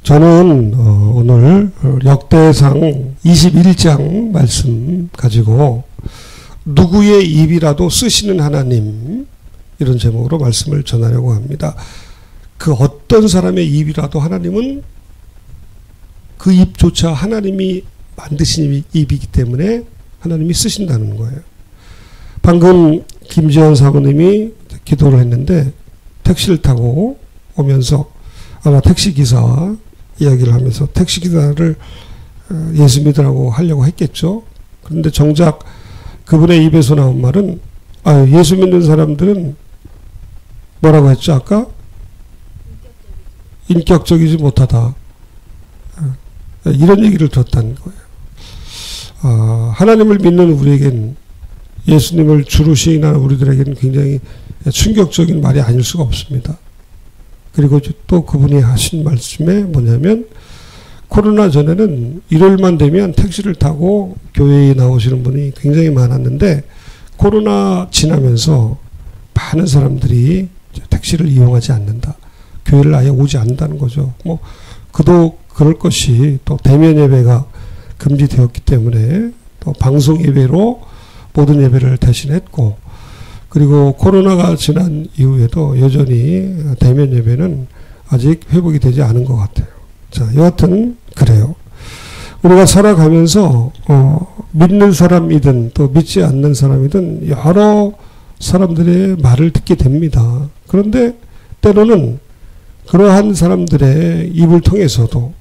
저는 오늘 역대상 21장 말씀 가지고 누구의 입이라도 쓰시는 하나님, 이런 제목으로 말씀을 전하려고 합니다. 그 어떤 사람의 입이라도 하나님은 그 입조차 하나님이 만드신 입이기 때문에 하나님이 쓰신다는 거예요. 방금 김지현 사모님이 기도를 했는데 택시를 타고 오면서 아마 택시기사와 이야기를 하면서 택시기사를 예수 믿으라고 하려고 했겠죠. 그런데 정작 그분의 입에서 나온 말은 예수 믿는 사람들은 뭐라고 했죠 아까? 인격적이지 못하다. 이런 얘기를 들었다는 거예요. 하나님을 믿는 우리에겐, 예수님을 주로 시인하는 우리들에게는 굉장히 충격적인 말이 아닐 수가 없습니다. 그리고 또 그분이 하신 말씀에 뭐냐면, 코로나 전에는 일요일만 되면 택시를 타고 교회에 나오시는 분이 굉장히 많았는데, 코로나 지나면서 많은 사람들이 택시를 이용하지 않는다. 교회를 아예 오지 않는다는 거죠. 그도 그럴 것이, 또 대면 예배가 금지되었기 때문에 또 방송 예배로 모든 예배를 대신했고, 그리고 코로나가 지난 이후에도 여전히 대면 예배는 아직 회복이 되지 않은 것 같아요. 자, 여하튼 그래요. 우리가 살아가면서 믿는 사람이든 또 믿지 않는 사람이든 여러 사람들의 말을 듣게 됩니다. 그런데 때로는 그러한 사람들의 입을 통해서도,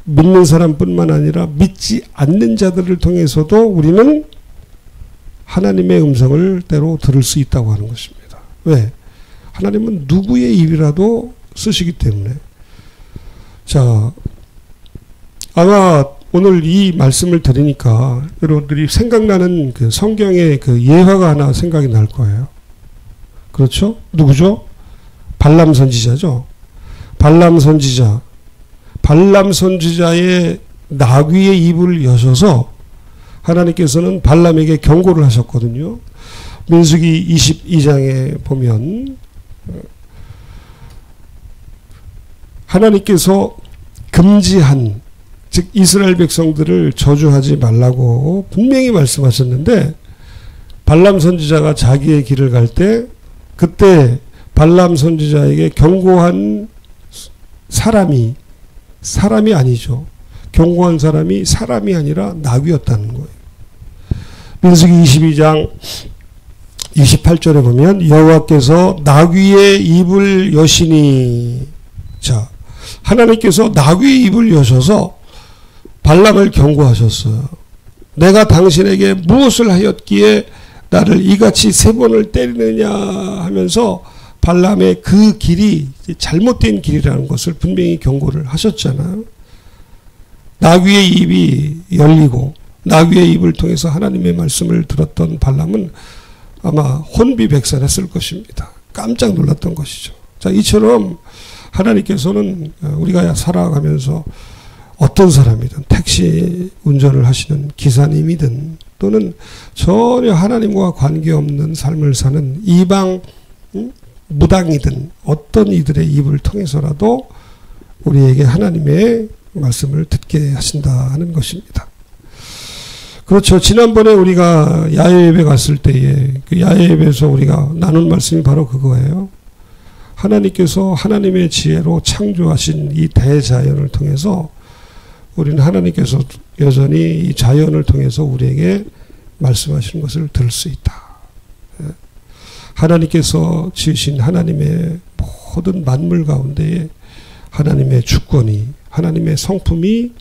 믿는 사람뿐만 아니라 믿지 않는 자들을 통해서도 우리는 하나님의 음성을 때로 들을 수 있다고 하는 것입니다. 왜? 하나님은 누구의 입이라도 쓰시기 때문에. 자, 아마 오늘 이 말씀을 들으니까 여러분들이 생각나는 그 성경의 그 예화가 하나 생각이 날 거예요. 그렇죠? 누구죠? 발람 선지자죠. 발람 선지자. 발람 선지자의 나귀의 입을 여셔서 하나님께서는 발람에게 경고를 하셨거든요. 민수기 22장에 보면 하나님께서 금지한, 즉 이스라엘 백성들을 저주하지 말라고 분명히 말씀하셨는데, 발람 선지자가 자기의 길을 갈 때 그때 발람 선지자에게 경고한 사람이 아니죠. 경고한 사람이 사람이 아니라 나귀였다는 거예요. 민수기 22장 28절에 보면 여호와께서 나귀의 입을 여시니, 자, 하나님께서 나귀의 입을 여셔서 발람을 경고하셨어요. 내가 당신에게 무엇을 하였기에 나를 이같이 3번을 때리느냐 하면서 발람의 그 길이 잘못된 길이라는 것을 분명히 경고를 하셨잖아요. 나귀의 입이 열리고 나귀의 입을 통해서 하나님의 말씀을 들었던 발람은 아마 혼비백산했을 것입니다. 깜짝 놀랐던 것이죠. 자, 이처럼 하나님께서는 우리가 살아가면서 어떤 사람이든, 택시 운전을 하시는 기사님이든 또는 전혀 하나님과 관계없는 삶을 사는 이방 무당이든 어떤 이들의 입을 통해서라도 우리에게 하나님의 말씀을 듣게 하신다 하는 것입니다. 그렇죠. 지난번에 우리가 야외예배 갔을 때에 그 야외예배에서 우리가 나눈 말씀이 바로 그거예요. 하나님께서 하나님의 지혜로 창조하신 이 대자연을 통해서 우리는 하나님께서 여전히 이 자연을 통해서 우리에게 말씀하시는 것을 들을 수 있다. 하나님께서 지으신 하나님의 모든 만물 가운데에 하나님의 주권이, 하나님의 성품이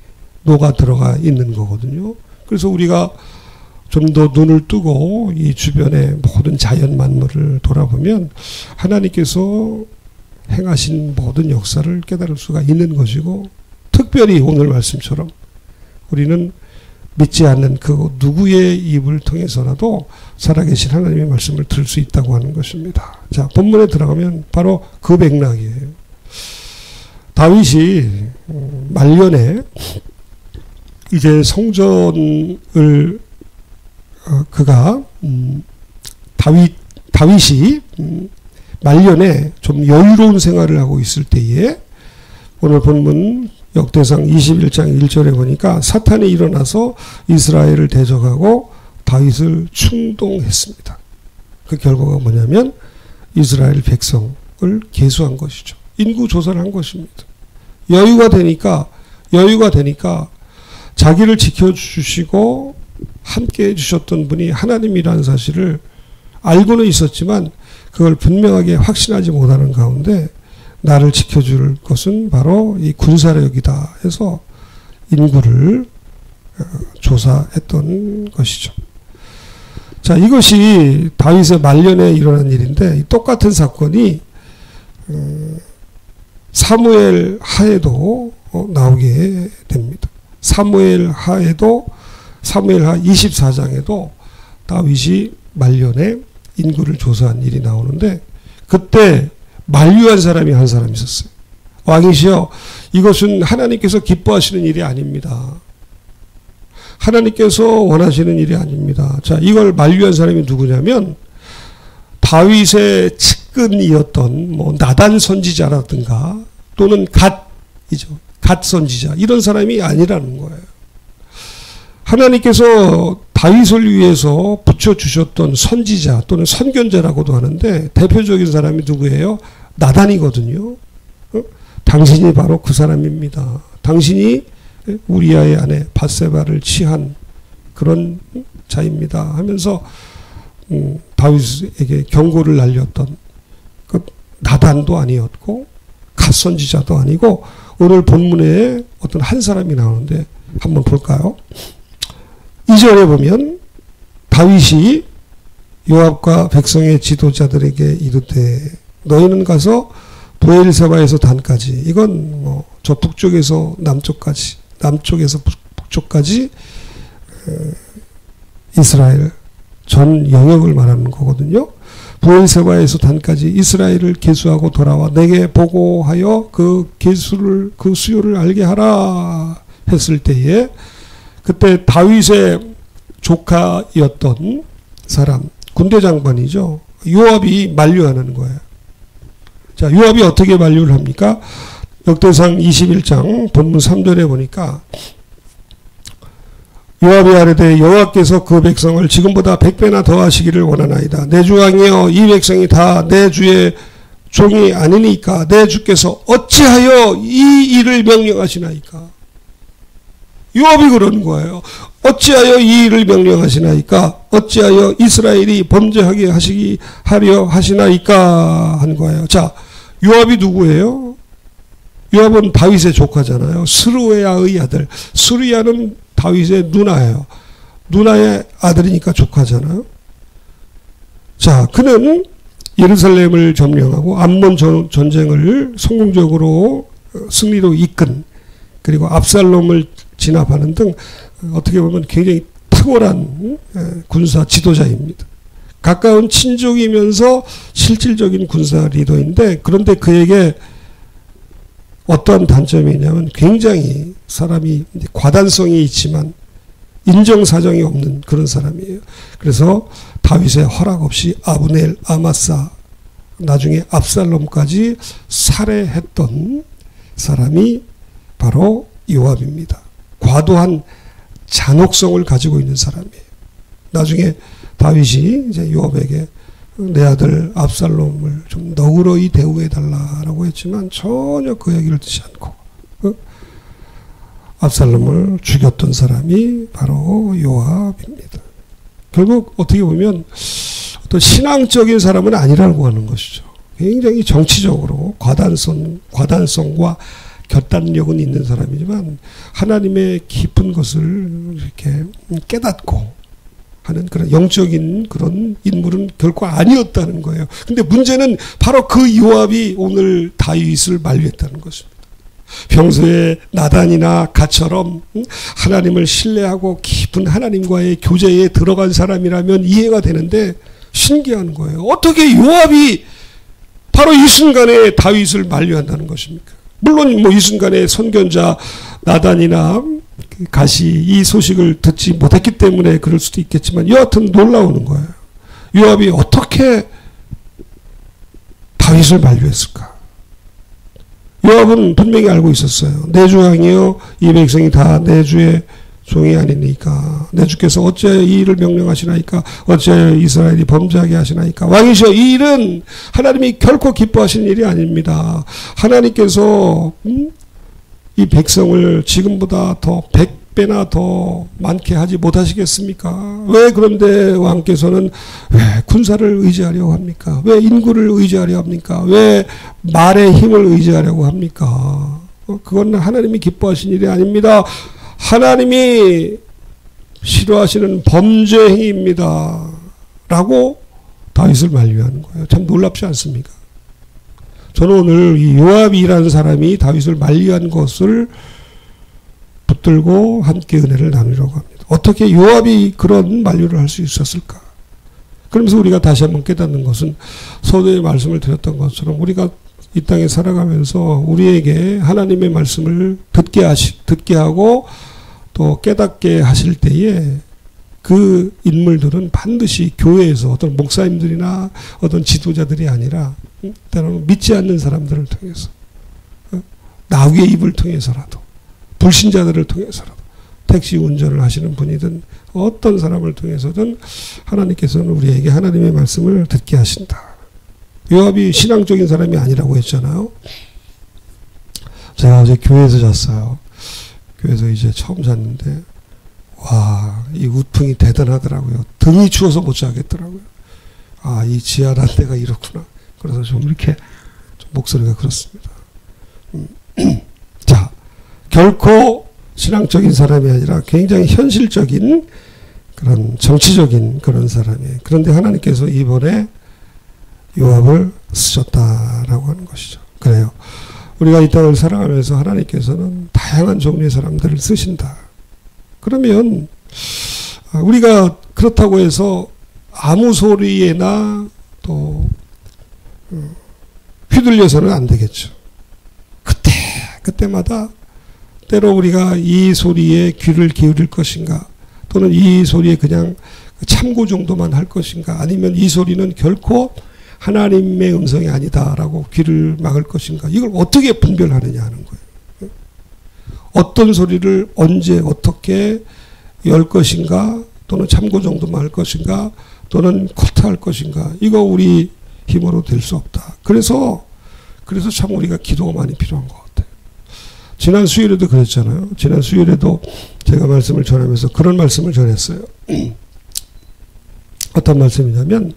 녹아 들어가 있는 거거든요. 그래서 우리가 좀 더 눈을 뜨고 이 주변의 모든 자연 만물을 돌아보면 하나님께서 행하신 모든 역사를 깨달을 수가 있는 것이고, 특별히 오늘 말씀처럼 우리는 믿지 않는 그 누구의 입을 통해서라도 살아계신 하나님의 말씀을 들을 수 있다고 하는 것입니다. 자, 본문에 들어가면 바로 그 맥락이에요. 다윗이 말년에 이제 성전을 그가 다윗이 말년에 좀 여유로운 생활을 하고 있을 때에 오늘 본문 역대상 21장 1절에 보니까 사탄이 일어나서 이스라엘을 대적하고 다윗을 충동했습니다. 그 결과가 뭐냐면 이스라엘 백성을 계수한 것이죠. 인구 조사를 한 것입니다. 여유가 되니까 자기를 지켜주시고 함께 해주셨던 분이 하나님이라는 사실을 알고는 있었지만 그걸 분명하게 확신하지 못하는 가운데 나를 지켜줄 것은 바로 이 군사력이다 해서 인구를 조사했던 것이죠. 자, 이것이 다윗의 말년에 일어난 일인데 똑같은 사건이 사무엘 하에도 나오게 됩니다. 사무엘 하 24장에도 다윗이 말년에 인구를 조사한 일이 나오는데 그때 만류한 사람이 한 사람 있었어요. 왕이시여, 이것은 하나님께서 기뻐하시는 일이 아닙니다. 하나님께서 원하시는 일이 아닙니다. 자, 이걸 만류한 사람이 누구냐면 다윗의 측근이었던 나단 선지자라든가 또는 갓 선지자 이런 사람이 아니라는 거예요. 하나님께서 다윗을 위해서 붙여주셨던 선지자 또는 선견자라고도 하는데 대표적인 사람이 누구예요? 나단이거든요. 당신이 바로 그 사람입니다. 당신이 우리아의 아내 밧세바를 취한 그런 자입니다 하면서 다윗에게 경고를 날렸던 그 나단도 아니었고 갓선지자도 아니고 오늘 본문에 어떤 한 사람이 나오는데 한번 볼까요? 2절에 보면 다윗이 요압과 백성의 지도자들에게 이르되 너희는 가서 브엘세바에서 단까지, 이건 저 북쪽에서 남쪽까지, 남쪽에서 북쪽까지 이스라엘 전 영역을 말하는 거거든요. 브엘세바에서 단까지 이스라엘을 계수하고 돌아와 내게 보고하여 그 계수를, 그 수요를 알게 하라 했을 때에 그때 다윗의 조카였던 사람, 군대 장관이죠. 요압이 만류하는 거예요. 자, 요압이 어떻게 만류를 합니까? 역대상 21장 본문 3절에 보니까 요압이 아뢰되 여호와께서 그 백성을 지금보다 100배나 더하시기를 원하나이다. 내 주 왕이여, 이 백성이 다 내 주의 종이 아니니까 내 주께서 어찌하여 이 일을 명령하시나이까? 요압이 그러는 거예요. 어찌하여 이 일을 명령하시나이까? 어찌하여 이스라엘이 범죄하게 하려 하시나이까? 한 거예요. 자, 요압이 누구예요? 요압은 다윗의 조카잖아요. 스루야의 아들. 스루야는 다윗의 누나예요. 누나의 아들이니까 조카잖아요. 자, 그는 예루살렘을 점령하고 암몬 전쟁을 성공적으로 승리로 이끈, 그리고 압살롬을 진압하는 등 어떻게 보면 굉장히 탁월한 군사 지도자입니다. 가까운 친족이면서 실질적인 군사 리더인데, 그런데 그에게 어떠한 단점이 있냐면 굉장히 사람이 과단성이 있지만 인정사정이 없는 그런 사람이에요. 그래서 다윗의 허락 없이 아브넬, 아마사, 나중에 압살롬까지 살해했던 사람이 바로 요압입니다. 과도한 잔혹성을 가지고 있는 사람이에요. 나중에 다윗이 이제 요압에게 내 아들 압살롬을 좀 너그러이 대우해달라라고 했지만 전혀 그 얘기를 듣지 않고 압살롬을 죽였던 사람이 바로 요압입니다. 결국 어떻게 보면 어떤 신앙적인 사람은 아니라고 하는 것이죠. 굉장히 정치적으로 과단성과 결단력은 있는 사람이지만 하나님의 깊은 것을 이렇게 깨닫고 하는 그런 영적인 그런 인물은 결코 아니었다는 거예요. 근데 문제는 바로 그 요압이 오늘 다윗을 만류했다는 것입니다. 평소에 나단이나 갓처럼 하나님을 신뢰하고 깊은 하나님과의 교제에 들어간 사람이라면 이해가 되는데 신기한 거예요. 어떻게 요압이 바로 이 순간에 다윗을 만류한다는 것입니까? 물론 이 순간에 선견자 나단이나 갓이 이 소식을 듣지 못했기 때문에 그럴 수도 있겠지만 여하튼 놀라우는 거예요. 요압이 어떻게 다윗을 만류했을까? 요압은 분명히 알고 있었어요. 내 주 왕이여 이 백성이 다 내 주의 종이 아니니까 내 주께서 어찌하여 이 일을 명령하시나이까 어찌하여 이스라엘이 범죄하게 하시나이까. 왕이시여 이 일은 하나님이 결코 기뻐하시는 일이 아닙니다. 하나님께서 이 백성을 지금보다 더 100배나 더 많게 하지 못하시겠습니까? 왜 그런데 왕께서는 왜 군사를 의지하려고 합니까? 왜 인구를 의지하려고 합니까? 왜 말의 힘을 의지하려고 합니까? 그건 하나님이 기뻐하신 일이 아닙니다. 하나님이 싫어하시는 범죄 행위입니다. 라고 다윗을 만류하는 거예요. 참 놀랍지 않습니까? 저는 오늘 이 요압이라는 사람이 다윗을 만류한 것을 붙들고 함께 은혜를 나누려고 합니다. 어떻게 요압이 그런 만류를 할 수 있었을까? 그러면서 우리가 다시 한번 깨닫는 것은 서두에 말씀을 드렸던 것처럼 우리가 이 땅에 살아가면서 우리에게 하나님의 말씀을 듣게 하고 또 깨닫게 하실 때에 그 인물들은 반드시 교회에서 어떤 목사님들이나 어떤 지도자들이 아니라 때로는 믿지 않는 사람들을 통해서 나귀의 입을 통해서라도 불신자들을 통해서라도 택시 운전을 하시는 분이든 어떤 사람을 통해서든 하나님께서는 우리에게 하나님의 말씀을 듣게 하신다. 요압이 신앙적인 사람이 아니라고 했잖아요. 제가 어제 교회에서 잤어요. 교회에서 이제 처음 잤는데 와, 이 우풍이 대단하더라고요. 등이 추워서 못 자겠더라고요. 아, 이 지하란 데가 이렇구나. 그래서 좀 이렇게 좀 목소리가 그렇습니다. 자, 결코 신앙적인 사람이 아니라 굉장히 현실적인 그런 정치적인 그런 사람이에요. 그런데 하나님께서 이번에 요압을 쓰셨다라고 하는 것이죠. 그래요. 우리가 이 땅을 살아가면서 하나님께서는 다양한 종류의 사람들을 쓰신다. 그러면 우리가 그렇다고 해서 아무 소리에나 또 휘둘려서는 안 되겠죠. 그때마다 때로 우리가 이 소리에 귀를 기울일 것인가 또는 이 소리에 그냥 참고 정도만 할 것인가 아니면 이 소리는 결코 하나님의 음성이 아니다라고 귀를 막을 것인가 이걸 어떻게 분별하느냐 하는 거예요. 어떤 소리를 언제 어떻게 열 것인가 또는 참고 정도만 할 것인가 또는 코트할 것인가 이거 우리 힘으로 될 수 없다. 그래서 참 우리가 기도가 많이 필요한 것 같아요. 지난 수요일에도 그랬잖아요. 지난 수요일에도 제가 말씀을 전하면서 그런 말씀을 전했어요. 어떤 말씀이냐면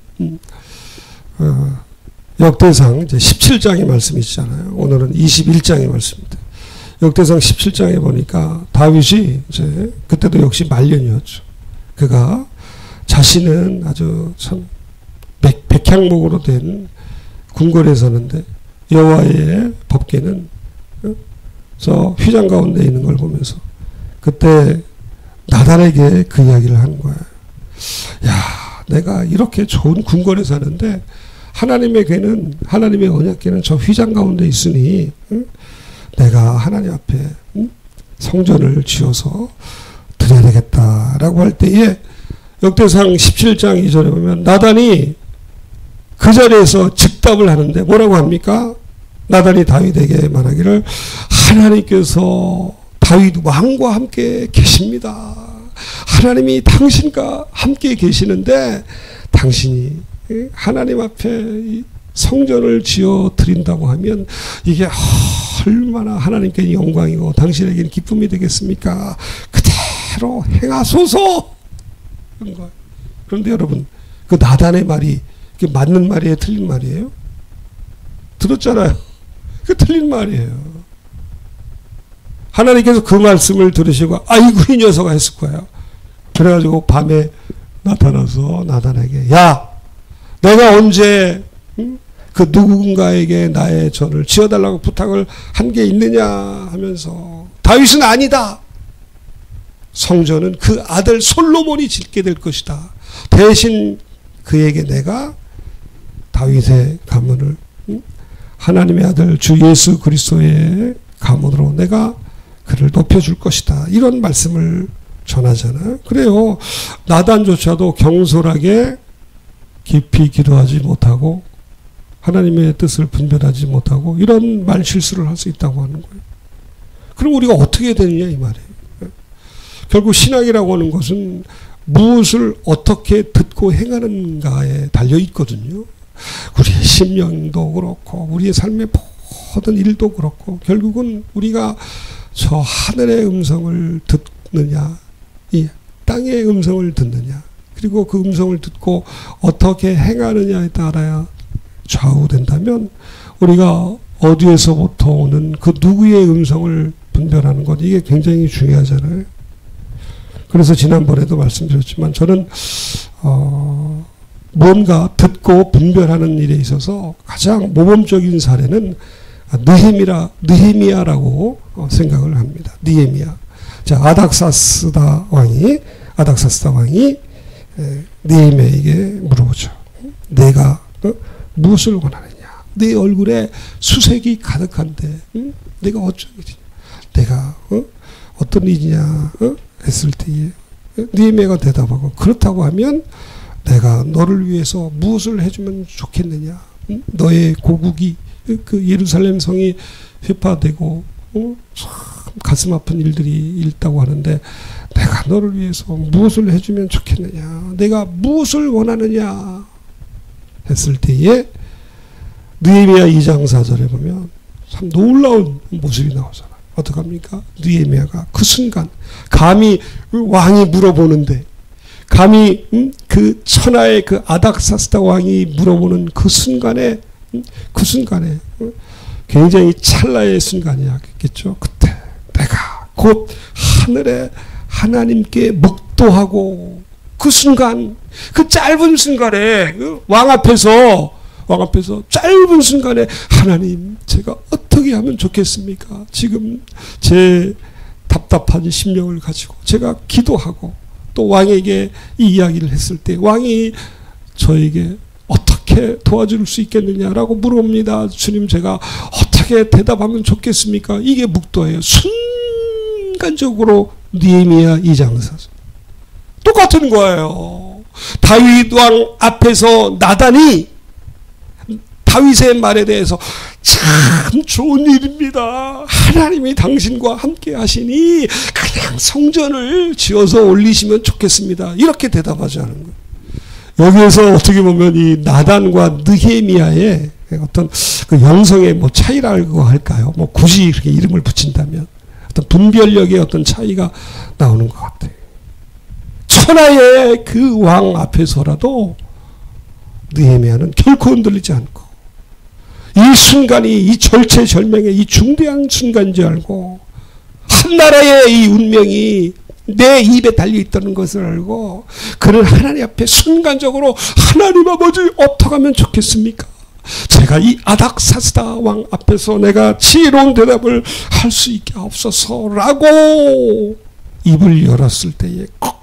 역대상 이제 17장의 말씀이 있잖아요. 오늘은 21장의 말씀입니다. 역대상 17장에 보니까 다윗이 이제 그때도 역시 말년이었죠. 그가 자신은 아주 참 백향목으로 된 궁궐에 서는데 여호와의 법궤는 저 휘장 가운데 있는 걸 보면서 그때 나단에게 그 이야기를 한 거예요. 야, 내가 이렇게 좋은 궁궐에 사는데 하나님의 궤는 하나님의 언약궤는 저 휘장 가운데 있으니 내가 하나님 앞에 성전을 지어서 드려야 되겠다라고 할 때에 역대상 17장 2절에 보면 나단이 그 자리에서 즉답을 하는데 뭐라고 합니까? 나단이 다윗에게 말하기를 하나님께서 다윗 왕과 함께 계십니다. 하나님이 당신과 함께 계시는데 당신이 하나님 앞에 성전을 지어 드린다고 하면 이게 얼마나 하나님께 영광이고 당신에게는 기쁨이 되겠습니까? 그대로 행하소서. 그런 거예요. 그런데 여러분 그 나단의 말이 그게 맞는 말이에요? 틀린 말이에요? 들었잖아요. 그 틀린 말이에요. 하나님께서 그 말씀을 들으시고 아이고 이 녀석아 했을 거예요. 그래가지고 밤에 나타나서 나단에게 야 내가 언제 그 누군가에게 나의 전을 지어달라고 부탁을 한 게 있느냐 하면서 다윗은 아니다. 성전은 그 아들 솔로몬이 짓게 될 것이다. 대신 그에게 내가 다윗의 가문을 하나님의 아들 주 예수 그리스도의 가문으로 내가 그를 높여줄 것이다. 이런 말씀을 전하잖아요. 그래요. 나단조차도 경솔하게 깊이 기도하지 못하고 하나님의 뜻을 분별하지 못하고 이런 말 실수를 할 수 있다고 하는 거예요. 그럼 우리가 어떻게 되느냐 이 말이에요. 결국 신앙이라고 하는 것은 무엇을 어떻게 듣고 행하는가에 달려 있거든요. 우리의 심령도 그렇고 우리의 삶의 모든 일도 그렇고 결국은 우리가 저 하늘의 음성을 듣느냐 이 땅의 음성을 듣느냐 그리고 그 음성을 듣고 어떻게 행하느냐에 따라야 좌우된다면 우리가 어디에서부터 오는 그 누구의 음성을 분별하는 것 이게 굉장히 중요하잖아요. 그래서 지난번에도 말씀드렸지만 저는 뭔가 듣고 분별하는 일에 있어서 가장 모범적인 사례는 느헤미야라고 생각을 합니다. 느헤미야. 자, 아닥사스다 왕이 느헤미야에게 물어보죠. 내가 무엇을 원하느냐? 내 얼굴에 수색이 가득한데 내가 어쩐 일이냐? 내가 어떤 일이냐? 했을 때에 느헤미야가 대답하고 그렇다고 하면 내가 너를 위해서 무엇을 해주면 좋겠느냐? 너의 고국이 그 예루살렘 성이 회파되고 참 가슴 아픈 일들이 있다고 하는데 내가 너를 위해서 무엇을 해주면 좋겠느냐? 내가 무엇을 원하느냐? 했을 때에 느헤미야 2장 4절에 보면 참 놀라운 모습이 나오잖아. 어떡합니까? 느헤미야가 그 순간 감히 왕이 물어보는데 감히 그 천하의 그 아닥사스다 왕이 물어보는 그 순간에 굉장히 찰나의 순간이었겠죠. 그때 내가 곧 하늘에 하나님께 묵도하고 그 순간 그 짧은 순간에 왕 앞에서 짧은 순간에 하나님 제가 어떻게 하면 좋겠습니까? 지금 제 답답한 심령을 가지고 제가 기도하고 또 왕에게 이 이야기를 했을 때 왕이 저에게 어떻게 도와줄 수 있겠느냐라고 물어봅니다. 주님 제가 어떻게 대답하면 좋겠습니까? 이게 묵도예요. 순간적으로 느헤미야 2장 4절 똑같은 거예요. 다윗 왕 앞에서 나단이 다윗의 말에 대해서 참 좋은 일입니다. 하나님이 당신과 함께 하시니 그냥 성전을 지어서 올리시면 좋겠습니다. 이렇게 대답하지 않은 거예요. 여기에서 어떻게 보면 이 나단과 느헤미야의 어떤 그 영성의 뭐 차이라고 할까요? 뭐 굳이 그렇게 이름을 붙인다면 어떤 분별력의 어떤 차이가 나오는 것 같아요. 천하의 그 왕 앞에서라도 느헤미야는 결코 흔들리지 않고 이 순간이 이 절체절명의 이 중대한 순간인 줄 알고 한 나라의 이 운명이 내 입에 달려있다는 것을 알고 그는 하나님 앞에 순간적으로 하나님 아버지 어떻게 하면 좋겠습니까? 제가 이 아닥사스다 왕 앞에서 내가 지혜로운 대답을 할 수 있게 하옵소서라고 입을 열었을 때에 꼭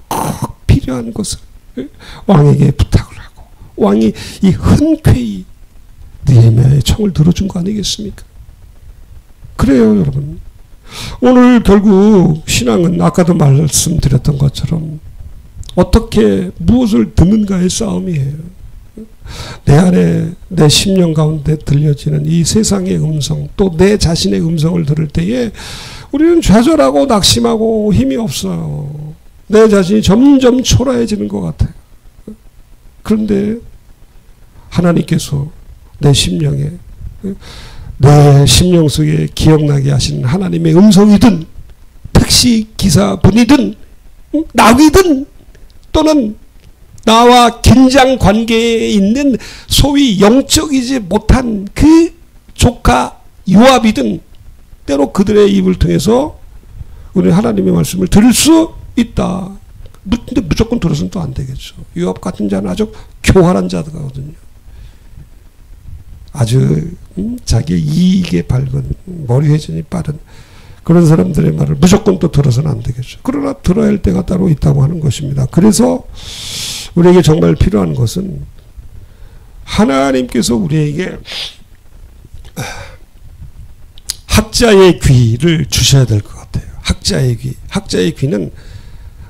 필요한 것을 왕에게 부탁을 하고 왕이 이 흔쾌히 느헤미야의 청을 들어준 거 아니겠습니까? 그래요, 여러분. 오늘 결국 신앙은 아까도 말씀드렸던 것처럼 어떻게 무엇을 듣는가의 싸움이에요. 내 안에 내 심령 가운데 들려지는 이 세상의 음성 또 내 자신의 음성을 들을 때에 우리는 좌절하고 낙심하고 힘이 없어요. 내 자신이 점점 초라해지는 것 같아요. 그런데 하나님께서 내 심령에 내 심령 속에 기억나게 하시는 하나님의 음성이든 택시 기사분이든 낙이든 또는 나와 긴장 관계에 있는 소위 영적이지 못한 그 조카 요압이든 때로 그들의 입을 통해서 우리 하나님의 말씀을 들을 수 있다. 근데 무조건 들어서는 또 안 되겠죠. 요압 같은 자는 아주 교활한 자거든요. 아주 자기 이익에 밝은 머리 회전이 빠른 그런 사람들의 말을 무조건 또 들어서는 안 되겠죠. 그러나 들어야 할 때가 따로 있다고 하는 것입니다. 그래서 우리에게 정말 필요한 것은 하나님께서 우리에게 학자의 귀를 주셔야 될 것 같아요. 학자의 귀. 학자의 귀는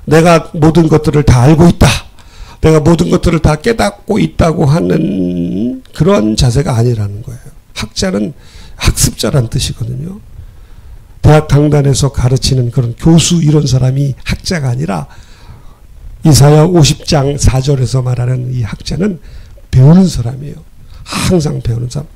내가 모든 것들을 다 알고 있다. 내가 모든 것들을 다 깨닫고 있다고 하는 그런 자세가 아니라는 거예요. 학자는 학습자란 뜻이거든요. 대학 강단에서 가르치는 그런 교수 이런 사람이 학자가 아니라 이사야 50장 4절에서 말하는 이 학자는 배우는 사람이에요. 항상 배우는 사람.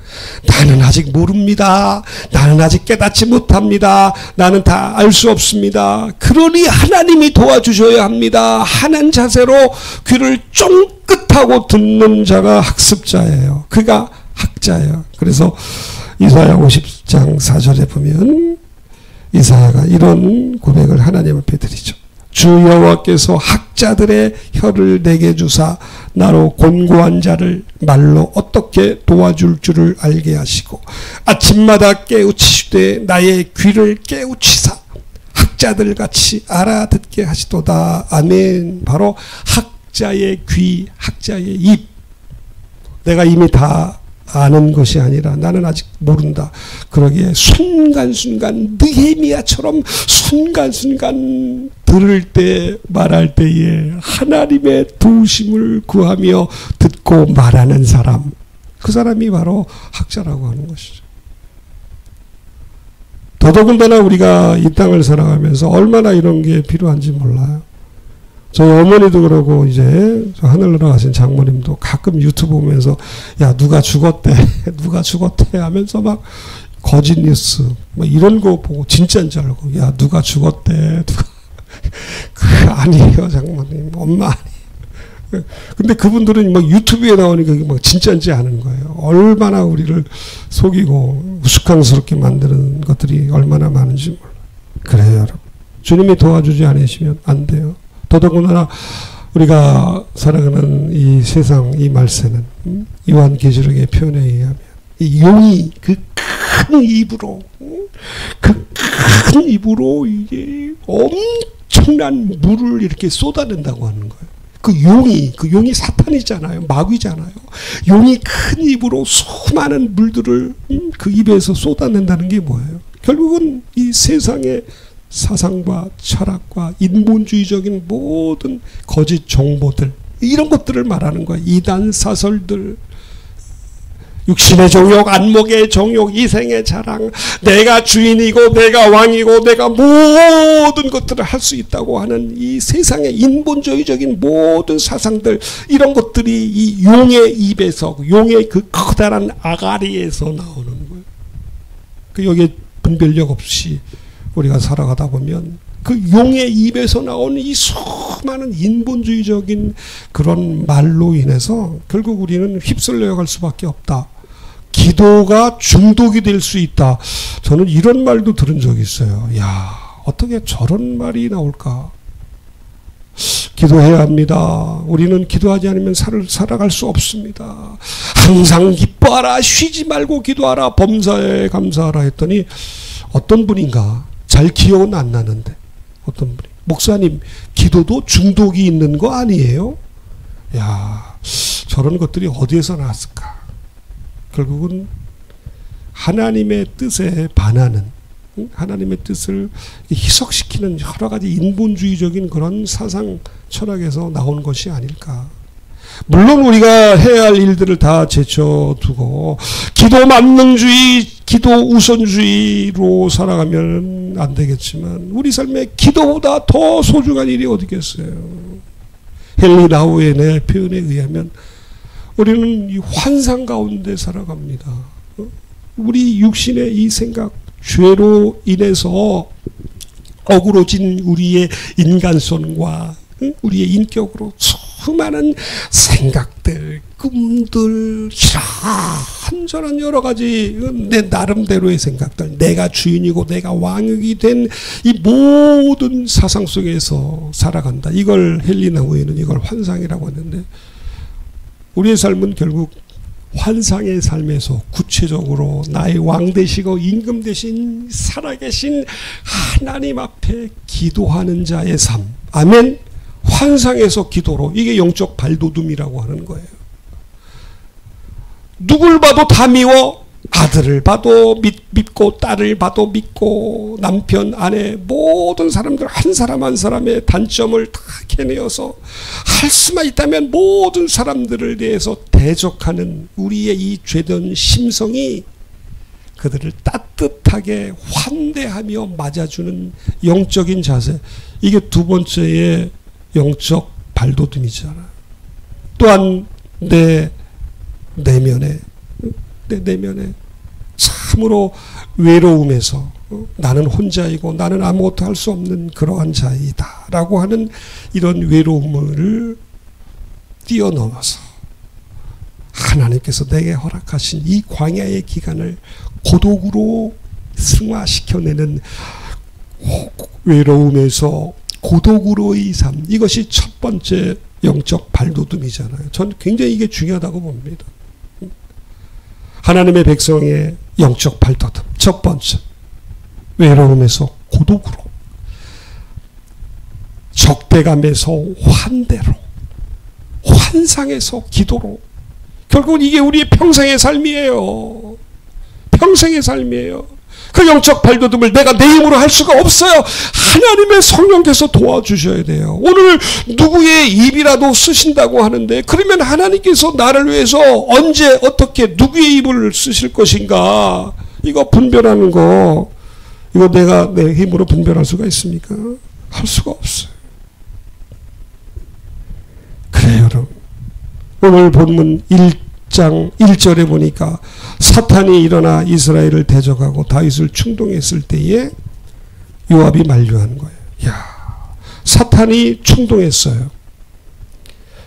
나는 아직 모릅니다. 나는 아직 깨닫지 못합니다. 나는 다 알 수 없습니다. 그러니 하나님이 도와주셔야 합니다. 하는 자세로 귀를 쫑긋하고 듣는 자가 학습자예요. 그가 학자예요. 그래서 이사야 50장 4절에 보면 이사야가 이런 고백을 하나님 앞에 드리죠. 주 여호와께서 학자들의 혀를 내게 주사 나로 곤고한 자를 말로 어떻게 도와줄 줄을 알게 하시고 아침마다 깨우치시되 나의 귀를 깨우치사 학자들 같이 알아듣게 하시도다. 아멘. 바로 학자의 귀, 학자의 입. 내가 이미 다 아는 것이 아니라 나는 아직 모른다. 그러기에 순간순간 느헤미야처럼 순간순간 들을 때 말할 때에 하나님의 도우심을 구하며 듣고 말하는 사람, 그 사람이 바로 학자라고 하는 것이죠. 더더군다나 우리가 이 땅을 살아가면서 얼마나 이런 게 필요한지 몰라요. 저희 어머니도 그러고 이제 하늘나라 가신 장모님도 가끔 유튜브 보면서 야 누가 죽었대 누가 죽었대 하면서 막 거짓 뉴스 뭐 이런 거 보고 진짜인 줄 알고 야 누가 죽었대 누가 아니에요 장모님 엄마 아니에요. 근데 그분들은 막 유튜브에 나오니까 막 진짜인지 아는 거예요. 얼마나 우리를 속이고 우스꽝스럽게 만드는 것들이 얼마나 많은지 몰라요. 그래요 여러분. 주님이 도와주지 않으시면 안 돼요. 더더군다나 우리가 살아가는 이 세상 이 말세는 요한계시록의 표현에 의하면 이 용이 그 큰 입으로 이게 엄청난 물을 이렇게 쏟아낸다고 하는 거예요. 그 용이 사탄이잖아요. 마귀잖아요. 용이 큰 입으로 수많은 물들을 그 입에서 쏟아낸다는 게 뭐예요? 결국은 이 세상의 사상과 철학과 인본주의적인 모든 거짓 정보들 이런 것들을 말하는 거야. 이단 사설들, 육신의 정욕, 안목의 정욕, 이생의 자랑, 내가 주인이고 내가 왕이고 내가 모든 것들을 할 수 있다고 하는 이 세상의 인본주의적인 모든 사상들 이런 것들이 이 용의 입에서 용의 그 커다란 아가리에서 나오는 거예요. 그 여기에 분별력 없이 우리가 살아가다 보면 그 용의 입에서 나오는 이 수많은 인본주의적인 그런 말로 인해서 결국 우리는 휩쓸려 갈 수밖에 없다. 기도가 중독이 될 수 있다. 저는 이런 말도 들은 적이 있어요. 야, 어떻게 저런 말이 나올까? 기도해야 합니다. 우리는 기도하지 않으면 살아갈 수 없습니다. 항상 기뻐하라. 쉬지 말고 기도하라. 범사에 감사하라 했더니 어떤 분인가 잘 기억은 안 나는데 어떤 분이 목사님 기도도 중독이 있는 거 아니에요? 야, 저런 것들이 어디에서 나왔을까? 결국은 하나님의 뜻에 반하는 하나님의 뜻을 희석시키는 여러 가지 인본주의적인 그런 사상 철학에서 나온 것이 아닐까. 물론 우리가 해야 할 일들을 다 제쳐두고 기도 만능주의, 기도 우선주의로 살아가면 안 되겠지만 우리 삶에 기도보다 더 소중한 일이 어디겠어요. 헨리 나우엔의 표현에 의하면 우리는 이 환상 가운데 살아갑니다. 우리 육신의 이 생각, 죄로 인해서 어그러진 우리의 인간성과 우리의 인격으로 수많은 생각들, 꿈들, 이런저런 여러 가지 내 나름대로의 생각들, 내가 주인이고 내가 왕이 된 이 모든 사상 속에서 살아간다. 이걸 헨리 나우엔은 이걸 환상이라고 하는데 우리의 삶은 결국 환상의 삶에서 구체적으로 나의 왕 되시고 임금 되신 살아계신 하나님 앞에 기도하는 자의 삶. 아멘. 환상에서 기도로 이게 영적 발돋움이라고 하는 거예요. 누굴 봐도 다 미워. 아들을 봐도 믿고 딸을 봐도 믿고 남편, 아내 모든 사람들 한 사람 한 사람의 단점을 다 캐내어서 할 수만 있다면 모든 사람들을 대해서 대적하는 우리의 이 죄된 심성이 그들을 따뜻하게 환대하며 맞아주는 영적인 자세, 이게 두 번째의 영적 발돋움이잖아. 또한 내 내면에 참으로 외로움에서 나는 혼자이고 나는 아무것도 할 수 없는 그러한 자이다 라고 하는 이런 외로움을 뛰어넘어서 하나님께서 내게 허락하신 이 광야의 기간을 고독으로 승화시켜내는 외로움에서 고독으로의 삶, 이것이 첫 번째 영적 발돋움이잖아요. 저는 굉장히 이게 중요하다고 봅니다. 하나님의 백성의 영적 발돋움, 첫 번째, 외로움에서 고독으로, 적대감에서 환대로, 환상에서 기도로. 결국은 이게 우리의 평생의 삶이에요. 평생의 삶이에요. 그 영적 발돋움을 내가 내 힘으로 할 수가 없어요. 하나님의 성령께서 도와주셔야 돼요. 오늘 누구의 입이라도 쓰신다고 하는데, 그러면 하나님께서 나를 위해서 언제 어떻게 누구의 입을 쓰실 것인가, 이거 분별하는 거, 이거 내가 내 힘으로 분별할 수가 있습니까? 할 수가 없어요. 그래요, 여러분. 오늘 본문 1장 1절에 보니까 사탄이 일어나 이스라엘을 대적하고 다윗을 충동했을 때에 요압이 만류한 거예요. 야, 사탄이 충동했어요.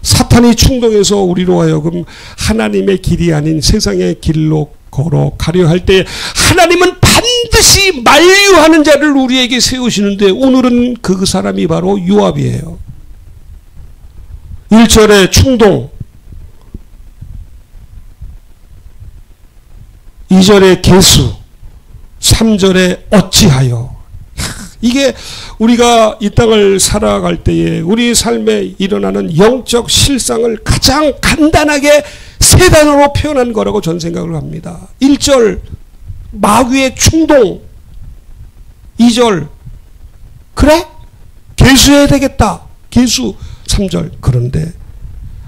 사탄이 충동해서 우리로 하여금 하나님의 길이 아닌 세상의 길로 걸어가려 할 때 하나님은 반드시 만류하는 자를 우리에게 세우시는데, 오늘은 그 사람이 바로 요압이에요. 1절에 충동, 2절에 계수, 3절에 어찌하여. 이게 우리가 이 땅을 살아갈 때에 우리 삶에 일어나는 영적 실상을 가장 간단하게 세 단어로 표현한 거라고 저는 생각을 합니다. 1절 마귀의 충동, 2절 그래? 계수해야 되겠다. 계수. 3절 그런데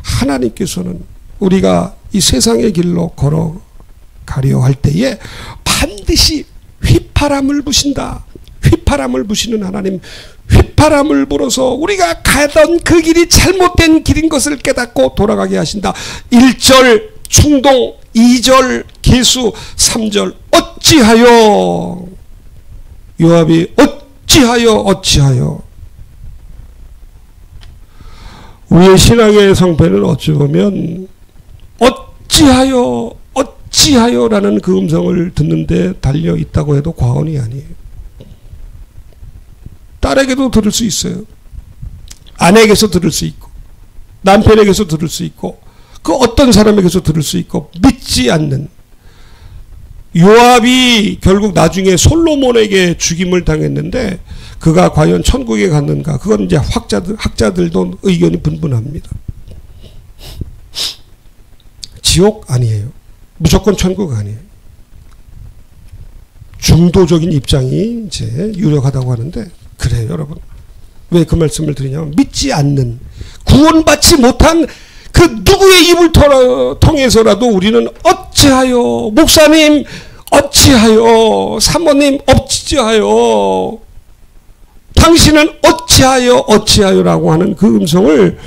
하나님께서는 우리가 이 세상의 길로 걸어가려 할 때에 반드시 휘파람을 부신다. 휘파람을 부시는 하나님, 휘파람을 불어서 우리가 가던 그 길이 잘못된 길인 것을 깨닫고 돌아가게 하신다. 1절 충동, 2절 계수, 3절 어찌하여. 요압이 어찌하여. 우리의 신앙의 성패는 어찌 보면 어찌하여라는 그 음성을 듣는데 달려 있다고 해도 과언이 아니에요. 딸에게도 들을 수 있어요. 아내에게서 들을 수 있고, 남편에게서 들을 수 있고, 그 어떤 사람에게서 들을 수 있고, 믿지 않는. 요압이 결국 나중에 솔로몬에게 죽임을 당했는데 그가 과연 천국에 갔는가? 그건 이제 학자들도 의견이 분분합니다. 지옥 아니에요. 무조건 천국 아니에요. 중도적인 입장이 이제 유력하다고 하는데, 그래요, 여러분. 왜 그 말씀을 드리냐면, 믿지 않는, 구원받지 못한 그 누구의 입을 통해서라도 우리는 어찌하여, 목사님 어찌하여, 사모님 어찌하여, 당신은 어찌하여라고 하는 그 음성을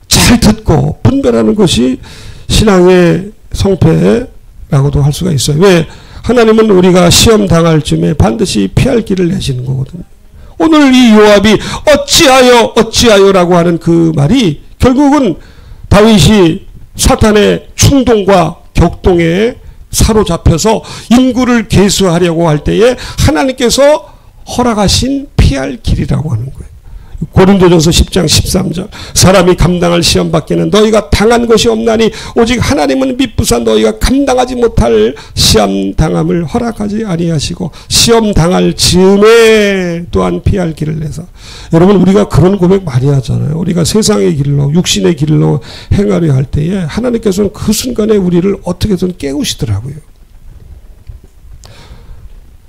잘 듣고 분별하는 것이 신앙의 성패라고도 할 수가 있어요. 왜? 하나님은 우리가 시험 당할 쯤에 반드시 피할 길을 내시는 거거든요. 오늘 이 요압이 어찌하여라고 하는 그 말이 결국은 다윗이 사탄의 충동과 격동에 사로잡혀서 인구를 계수하려고 할 때에 하나님께서 허락하신 피할 길이라고 하는 거예요. 고린도전서 10장 13절 사람이 감당할 시험 밖에는 너희가 당한 것이 없나니 오직 하나님은 미쁘사 너희가 감당하지 못할 시험 당함을 허락하지 아니하시고 시험 당할 즈음에 또한 피할 길을 내서. 여러분, 우리가 그런 고백 많이 하잖아요. 우리가 세상의 길로 육신의 길로 행하려 할 때에 하나님께서는 그 순간에 우리를 어떻게든 깨우시더라고요.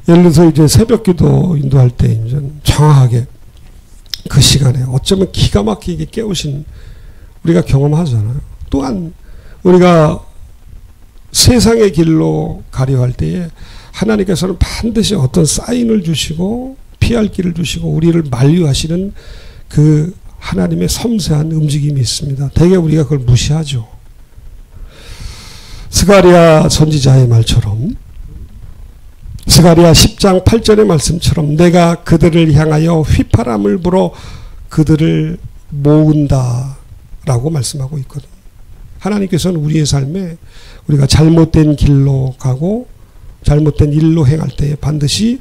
예를 들어서 이제 새벽기도 인도할 때 이제 정확하게 그 시간에 어쩌면 기가 막히게 깨우신 우리가 경험하잖아요. 또한 우리가 세상의 길로 가려 할 때에 하나님께서는 반드시 어떤 사인을 주시고 피할 길을 주시고 우리를 만류하시는 그 하나님의 섬세한 움직임이 있습니다. 대개 우리가 그걸 무시하죠. 스가랴 선지자의 말처럼, 스가랴 10장 8절의 말씀처럼 내가 그들을 향하여 휘파람을 불어 그들을 모은다 라고 말씀하고 있거든요. 하나님께서는 우리의 삶에 우리가 잘못된 길로 가고 잘못된 일로 행할 때에 반드시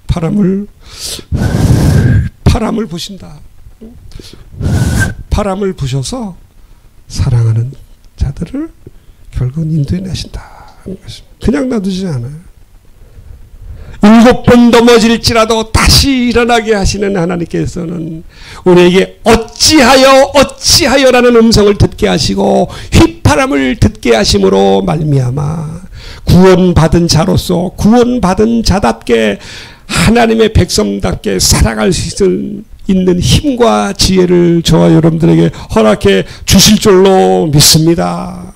바람을 부신다. 바람을 부셔서 사랑하는 자들을 결국은 인도해 내신다 하는 것입니다. 그냥 놔두지 않아요. 7번 넘어질지라도 다시 일어나게 하시는 하나님께서는 우리에게 어찌하여라는 음성을 듣게 하시고 휘파람을 듣게 하심으로 말미암아 구원받은 자로서 구원받은 자답게 하나님의 백성답게 살아갈 수 있는 힘과 지혜를 저와 여러분들에게 허락해 주실 줄로 믿습니다.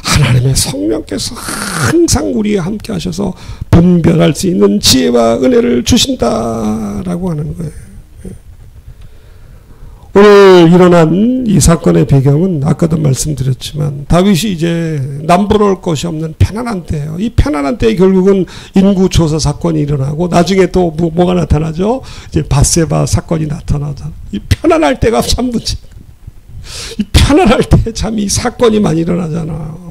하나님의 성령께서 항상 우리와 함께 하셔서 분별할 수 있는 지혜와 은혜를 주신다라고 하는 거예요. 오늘 일어난 이 사건의 배경은 아까도 말씀드렸지만 다윗이 이제 남부러울 것이 없는 편안한 때예요. 이 편안한 때에 결국은 인구조사 사건이 일어나고 나중에 또 뭐가 나타나죠? 이제 밧세바 사건이 나타나잖아요. 이 편안할 때가 참 문제. 이 편안할 때 참 이 사건이 많이 일어나잖아요.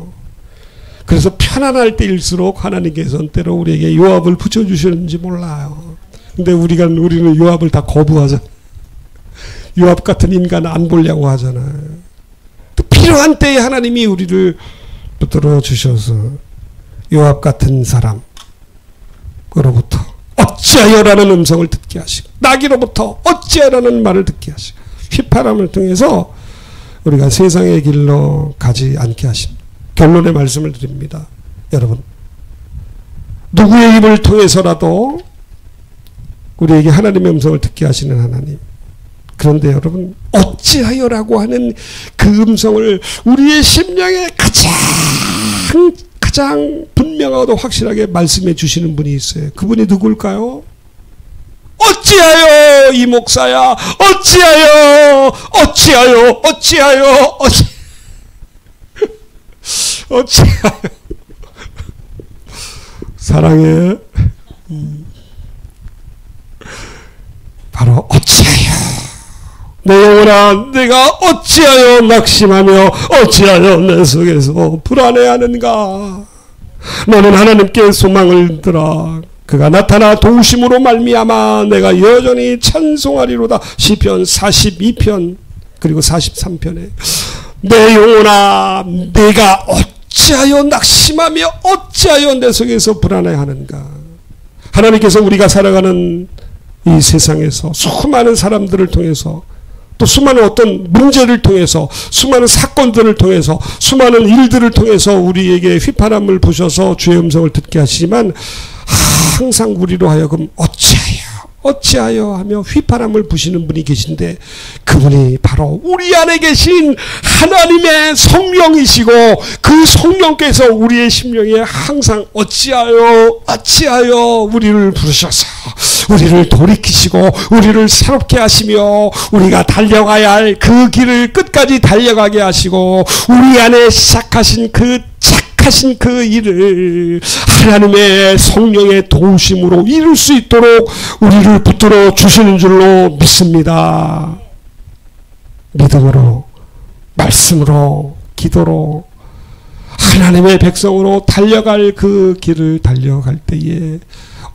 그래서 편안할 때일수록 하나님께서는 때로 우리에게 요압을 붙여주시는지 몰라요. 근데 우리는 요압을 다 거부하잖아요. 요압 같은 인간 안 보려고 하잖아요. 또 필요한 때에 하나님이 우리를 붙들어 주셔서 요압 같은 사람으로부터 어찌하여라는 음성을 듣게 하시고 나귀로부터 어찌하여라는 말을 듣게 하시고 휘파람을 통해서 우리가 세상의 길로 가지 않게 하십니다. 결론의 말씀을 드립니다. 여러분, 누구의 입을 통해서라도 우리에게 하나님의 음성을 듣게 하시는 하나님. 그런데 여러분, 어찌하여라고 하는 그 음성을 우리의 심령에 가장 분명하고도 확실하게 말씀해 주시는 분이 있어요. 그분이 누굴까요? 어찌하여 이 목사야, 어찌하여 사랑해. 바로 어찌하여 내 영혼아 내가 어찌하여 낙심하며 어찌하여 내 속에서 불안해하는가. 너는 하나님께 소망을 들어 그가 나타나 도우심으로 말미암아 내가 여전히 찬송하리로다. 시편 42편 그리고 43편에 내 영혼아 내가 어찌하여 낙심하며 어찌하여 내 속에서 불안해하는가. 하나님께서 우리가 살아가는 이 세상에서 수많은 사람들을 통해서 또 수많은 어떤 문제를 통해서 수많은 사건들을 통해서 수많은 일들을 통해서 우리에게 휘파람을 부셔서 주의 음성을 듣게 하시지만 항상 우리로 하여금 어찌하여 하며 휘파람을 부시는 분이 계신데 그분이 바로 우리 안에 계신 하나님의 성령이시고 그 성령께서 우리의 심령에 항상 어찌하여 우리를 부르셔서 우리를 돌이키시고 우리를 새롭게 하시며 우리가 달려가야 할 그 길을 끝까지 달려가게 하시고 우리 안에 시작하신 그 착하신 그 일을 하나님의 성령의 도우심으로 이룰 수 있도록 우리를 붙들어 주시는 줄로 믿습니다. 믿음으로 말씀으로 기도로 하나님의 백성으로 달려갈 그 길을 달려갈 때에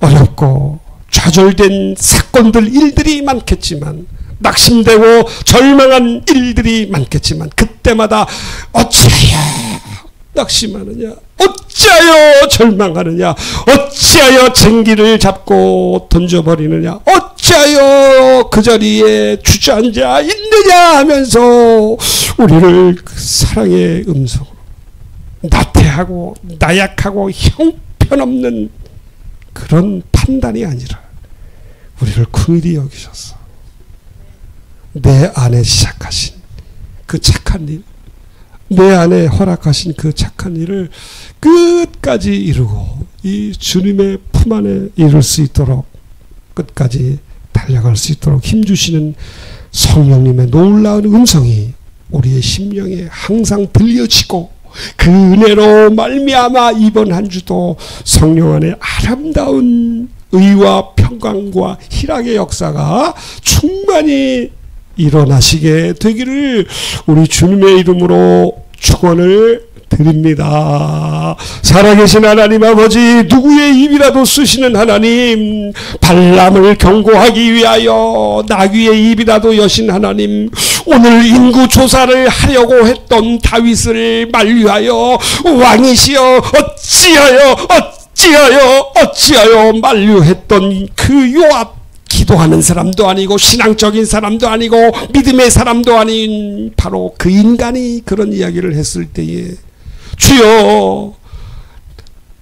어렵고 좌절된 사건들 일들이 많겠지만 낙심되고 절망한 일들이 많겠지만 그때마다 어찌하여 낙심하느냐 어찌하여 절망하느냐 어찌하여 쟁기를 잡고 던져버리느냐 어찌하여 그 자리에 주저앉아 있느냐 하면서 우리를 그 사랑의 음성으로 나태하고 나약하고 형편없고 형편없는 그런 판단이 아니라 우리를 긍휼히 여기셔서 내 안에 시작하신 그 착한 일, 내 안에 허락하신 그 착한 일을 끝까지 이루고 이 주님의 품 안에 이룰 수 있도록 끝까지 달려갈 수 있도록 힘주시는 성령님의 놀라운 음성이 우리의 심령에 항상 들려지고 그 은혜로 말미암아 이번 한 주도 성령 안에 아름다운 의와 평강과 희락의 역사가 충만히 일어나시게 되기를 우리 주님의 이름으로 축원을 드립니다. 살아계신 하나님 아버지, 누구의 입이라도 쓰시는 하나님, 발람을 경고하기 위하여 나귀의 입이라도 여신 하나님, 오늘 인구 조사를 하려고 했던 다윗을 만류하여 왕이시여 어찌하여 만류했던 그 요압, 기도하는 사람도 아니고 신앙적인 사람도 아니고 믿음의 사람도 아닌 바로 그 인간이 그런 이야기를 했을 때에 주여,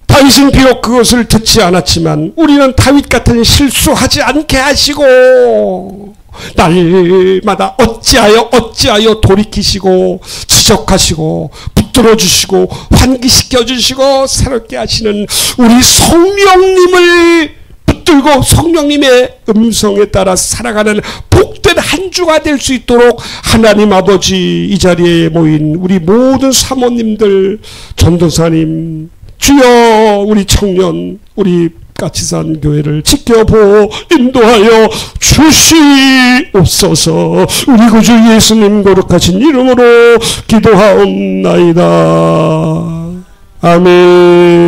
다윗은 비록 그것을 듣지 않았지만 우리는 다윗 같은 실수하지 않게 하시고 날마다 어찌하여 돌이키시고 지적하시고 붙들어 주시고 환기시켜 주시고 새롭게 하시는 우리 성령님을 붙들고 성령님의 음성에 따라 살아가는 복된 한 주가 될 수 있도록 하나님 아버지, 이 자리에 모인 우리 모든 사모님들, 전도사님, 주여, 우리 청년, 우리 까치산 교회를 지켜보고 인도하여 주시옵소서. 우리 구주 예수님 거룩하신 이름으로 기도하옵나이다. 아멘.